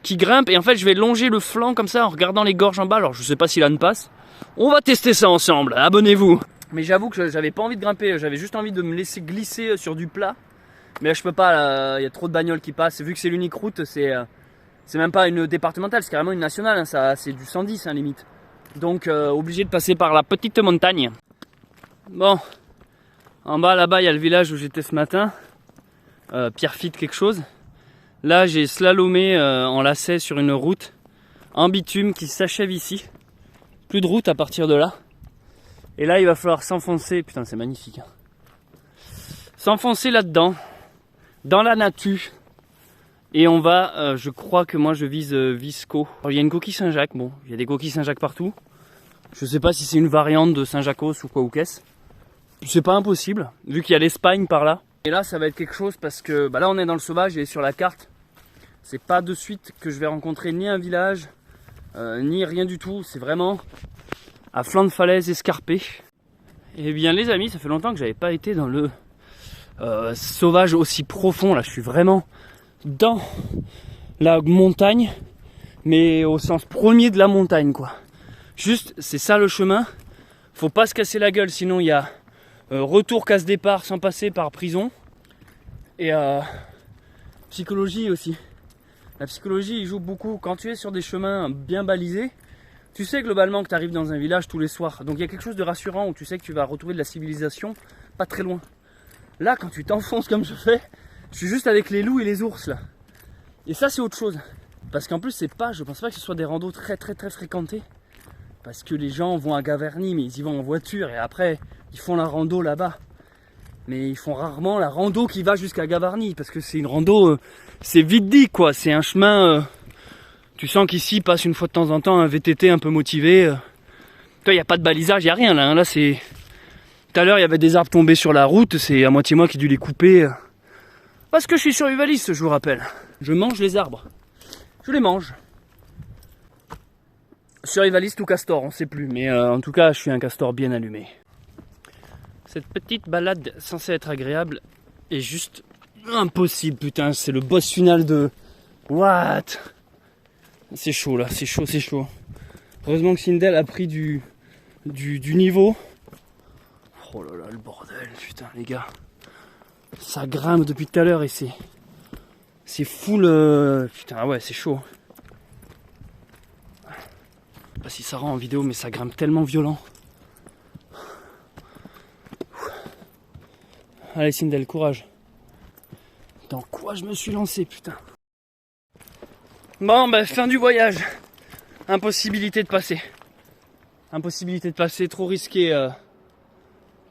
qui grimpe et en fait je vais longer le flanc comme ça en regardant les gorges en bas. Alors je sais pas si l'âne passe. On va tester ça ensemble, abonnez-vous. Mais j'avoue que j'avais pas envie de grimper, j'avais juste envie de me laisser glisser sur du plat. Mais là je peux pas, il y a trop de bagnoles qui passent. Vu que c'est l'unique route, c'est même pas une départementale, c'est carrément une nationale, hein, ça, c'est du 110 hein, limite. Donc obligé de passer par la petite montagne. Bon, en bas là-bas il y a le village où j'étais ce matin, Pierrefitte quelque chose. Là j'ai slalomé en lacet sur une route en bitume qui s'achève ici. Plus de route à partir de là. Et là il va falloir s'enfoncer, putain c'est magnifique, hein. S'enfoncer là-dedans, dans la nature. Et on va, je crois que moi je vise Visco. Alors, il y a une coquille Saint-Jacques, bon, il y a des coquilles Saint-Jacques partout. Je sais pas si c'est une variante de Saint-Jacques ou quoi ou qu'est-ce. C'est pas impossible, vu qu'il y a l'Espagne par là. Et là ça va être quelque chose parce que bah là on est dans le sauvage et sur la carte, c'est pas de suite que je vais rencontrer ni un village, ni rien du tout. C'est vraiment à flanc de falaise escarpé. Et bien les amis, ça fait longtemps que j'avais pas été dans le sauvage aussi profond. Là je suis vraiment dans la montagne, mais au sens premier de la montagne quoi. Juste c'est ça le chemin, faut pas se casser la gueule sinon il y a retour casse départ sans passer par prison. Et psychologie aussi. La psychologie il joue beaucoup. Quand tu es sur des chemins bien balisés, tu sais globalement que tu arrives dans un village tous les soirs. Donc il y a quelque chose de rassurant où tu sais que tu vas retrouver de la civilisation pas très loin. Là quand tu t'enfonces comme je fais, je suis juste avec les loups et les ours là. Et ça c'est autre chose. Parce qu'en plus c'est pas, je pense pas que ce soit des randos très fréquentés. Parce que les gens vont à Gavarnie mais ils y vont en voiture et après ils font la rando là-bas. Mais ils font rarement la rando qui va jusqu'à Gavarnie. Parce que c'est une rando, c'est vite dit quoi. C'est un chemin, tu sens qu'ici passe une fois de temps en temps un VTT un peu motivé. Toi il n'y a pas de balisage, il n'y a rien là. Hein. Là c'est... Tout à l'heure il y avait des arbres tombés sur la route. C'est à moitié moi qui ai dû les couper. Parce que je suis survivaliste je vous rappelle. Je mange les arbres. Je les mange. Survivaliste ou castor, on sait plus, mais en tout cas je suis un castor bien allumé. Cette petite balade censée être agréable est juste impossible, putain, c'est le boss final de... What? C'est chaud là, c'est chaud, c'est chaud. Heureusement que Sindel a pris du niveau. Oh là là, le bordel, putain les gars. Ça grimpe depuis tout à l'heure et c'est full... Putain, ah ouais, c'est chaud. Je sais pas si ça rend en vidéo mais ça grimpe tellement violent. Allez Sindel, courage. Dans quoi je me suis lancé putain. Bon bah fin du voyage. Impossibilité de passer. Impossibilité de passer, trop risqué.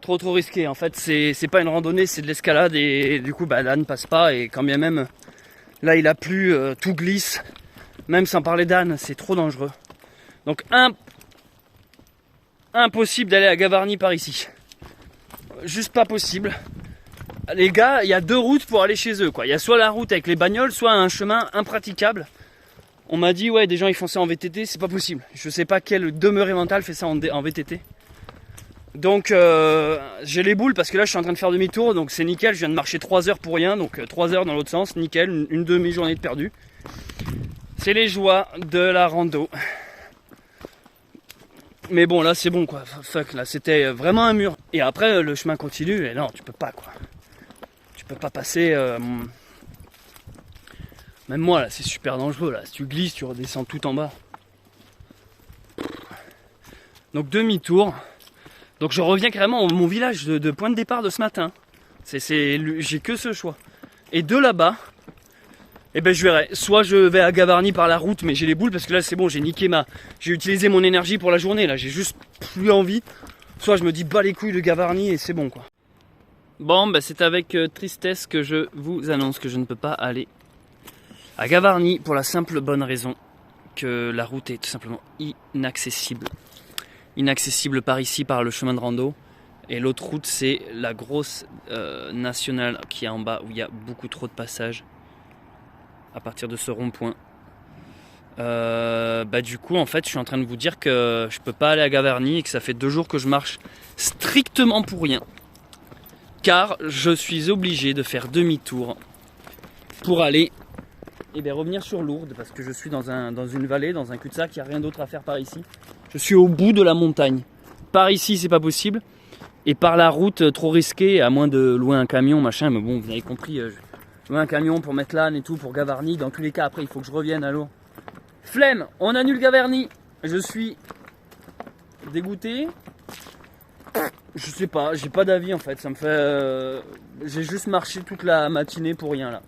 Trop risqué. En fait c'est pas une randonnée, c'est de l'escalade et du coup bah l'âne passe pas et quand bien même là il a plu, tout glisse. Même sans parler d'âne, c'est trop dangereux. Donc impossible d'aller à Gavarnie par ici. Juste pas possible. Les gars, il y a deux routes pour aller chez eux quoi. Il y a soit la route avec les bagnoles, soit un chemin impraticable. On m'a dit ouais des gens ils font ça en VTT, c'est pas possible. Je sais pas quel demeuré mental fait ça en VTT. Donc j'ai les boules parce que là je suis en train de faire demi-tour, donc c'est nickel, je viens de marcher 3 heures pour rien, donc 3 heures dans l'autre sens, nickel, une demi-journée de perdu. C'est les joies de la rando. Mais bon là c'est bon quoi, fuck là c'était vraiment un mur. Et après le chemin continue et non tu peux pas quoi. Tu peux pas passer, même moi là c'est super dangereux là, si tu glisses tu redescends tout en bas. Donc demi-tour. Donc je reviens carrément à mon village de point de départ de ce matin. J'ai que ce choix. Et de là-bas, eh ben je verrai. Soit je vais à Gavarnie par la route, mais j'ai les boules parce que là c'est bon, j'ai utilisé mon énergie pour la journée. Là j'ai juste plus envie. Soit je me dis bas les couilles de Gavarnie et c'est bon quoi. Bon bah c'est avec tristesse que je vous annonce que je ne peux pas aller à Gavarnie pour la simple bonne raison que la route est tout simplement inaccessible. Inaccessible par ici, par le chemin de rando. Et l'autre route, c'est la grosse nationale qui est en bas, où il y a beaucoup trop de passages. À partir de ce rond-point. Du coup, en fait, je suis en train de vous dire que je peux pas aller à Gavarnie et que ça fait 2 jours que je marche strictement pour rien. Car je suis obligé de faire demi-tour pour aller revenir sur Lourdes, parce que je suis dans une vallée, dans un cul-de-sac, il n'y a rien d'autre à faire par ici. Je suis au bout de la montagne. Par ici, c'est pas possible. Et par la route, trop risqué, à moins de louer un camion, machin. Mais bon, vous avez compris, je loue un camion pour mettre l'âne et tout, pour Gavarnie. Dans tous les cas, après, il faut que je revienne à l'eau. Flemme, on annule Gavarnie. Je suis dégoûté. Je sais pas, j'ai pas d'avis en fait. Ça me fait... j'ai juste marché toute la matinée pour rien là.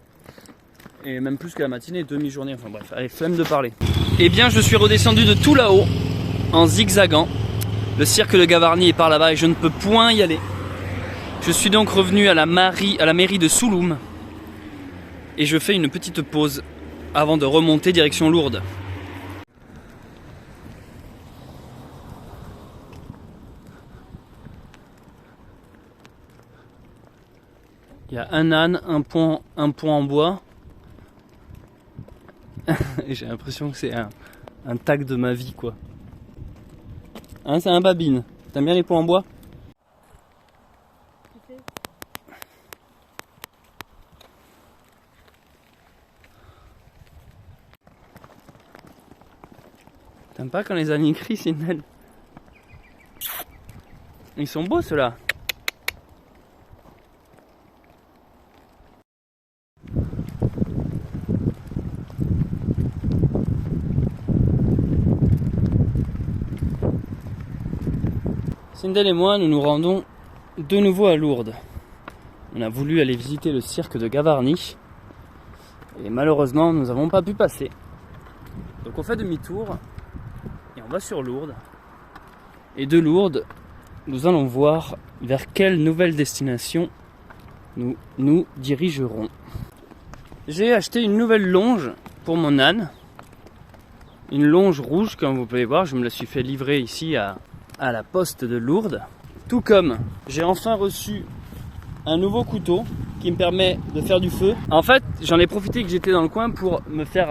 Et même plus que la matinée, demi-journée, enfin bref, allez, flemme de parler. Eh bien, je suis redescendu de tout là-haut, en zigzagant. Le cirque de Gavarnie est par là-bas et je ne peux point y aller. Je suis donc revenu à la mairie de Souloum et je fais une petite pause avant de remonter direction Lourdes. Il y a un âne, un pont en bois. Et j'ai l'impression que c'est un tag de ma vie, quoi. Hein, c'est un babine. T'aimes bien les ponts en bois? T'aimes pas quand les ânes crient, Sindel? Ils sont beaux, ceux-là. Sindel et moi, nous nous rendons de nouveau à Lourdes. On a voulu aller visiter le cirque de Gavarnie et malheureusement, nous n'avons pas pu passer. Donc on fait demi-tour et on va sur Lourdes. Et de Lourdes, nous allons voir vers quelle nouvelle destination nous nous dirigerons. J'ai acheté une nouvelle longe pour mon âne. Une longe rouge, comme vous pouvez voir, je me la suis fait livrer ici à la poste de Lourdes. Tout comme j'ai enfin reçu un nouveau couteau qui me permet de faire du feu. En fait, j'en ai profité que j'étais dans le coin pour me faire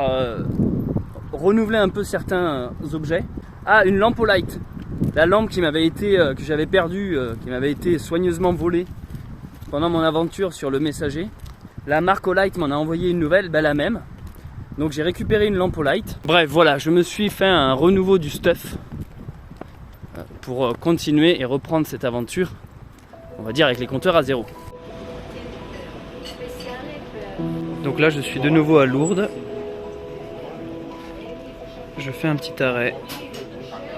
renouveler un peu certains objets. Ah, une lampe au light. La lampe qui m'avait été, que j'avais perdue, qui m'avait été soigneusement volée pendant mon aventure sur le messager. La marque Olight m'en a envoyé une nouvelle, la même. Donc j'ai récupéré une lampe Olight. Bref, voilà, je me suis fait un renouveau du stuff pour continuer et reprendre cette aventure, on va dire avec les compteurs à zéro. Donc là je suis de nouveau à Lourdes. Je fais un petit arrêt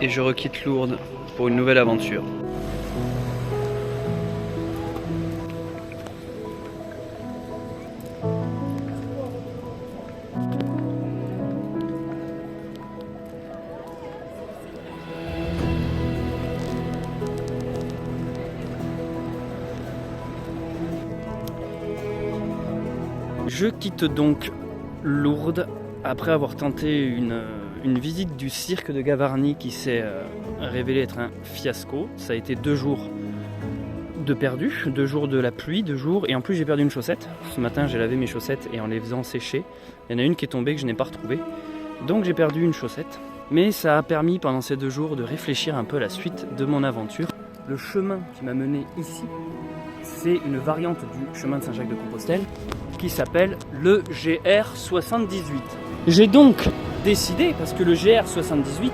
et je requitte Lourdes pour une nouvelle aventure. Je quitte donc Lourdes après avoir tenté une visite du cirque de Gavarnie qui s'est révélé être un fiasco. Ça a été 2 jours de perdu, 2 jours de la pluie, 2 jours, et en plus j'ai perdu une chaussette. Ce matin j'ai lavé mes chaussettes et en les faisant sécher, il y en a une qui est tombée que je n'ai pas retrouvée. Donc j'ai perdu une chaussette. Mais ça a permis pendant ces 2 jours de réfléchir un peu à la suite de mon aventure. Le chemin qui m'a mené ici, c'est une variante du chemin de Saint-Jacques-de-Compostelle qui s'appelle le GR78. J'ai donc décidé, parce que le GR78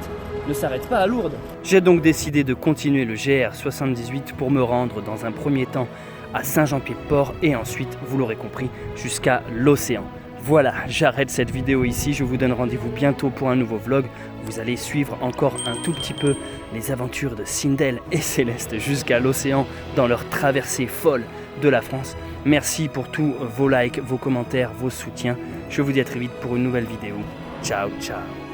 ne s'arrête pas à Lourdes, j'ai donc décidé de continuer le GR78 pour me rendre dans un premier temps à Saint-Jean-Pied-de-Port et ensuite, vous l'aurez compris, jusqu'à l'océan. Voilà, j'arrête cette vidéo ici, je vous donne rendez-vous bientôt pour un nouveau vlog. Vous allez suivre encore un tout petit peu les aventures de Sindel et Céleste jusqu'à l'océan dans leur traversée folle de la France. Merci pour tous vos likes, vos commentaires, vos soutiens. Je vous dis à très vite pour une nouvelle vidéo. Ciao, ciao.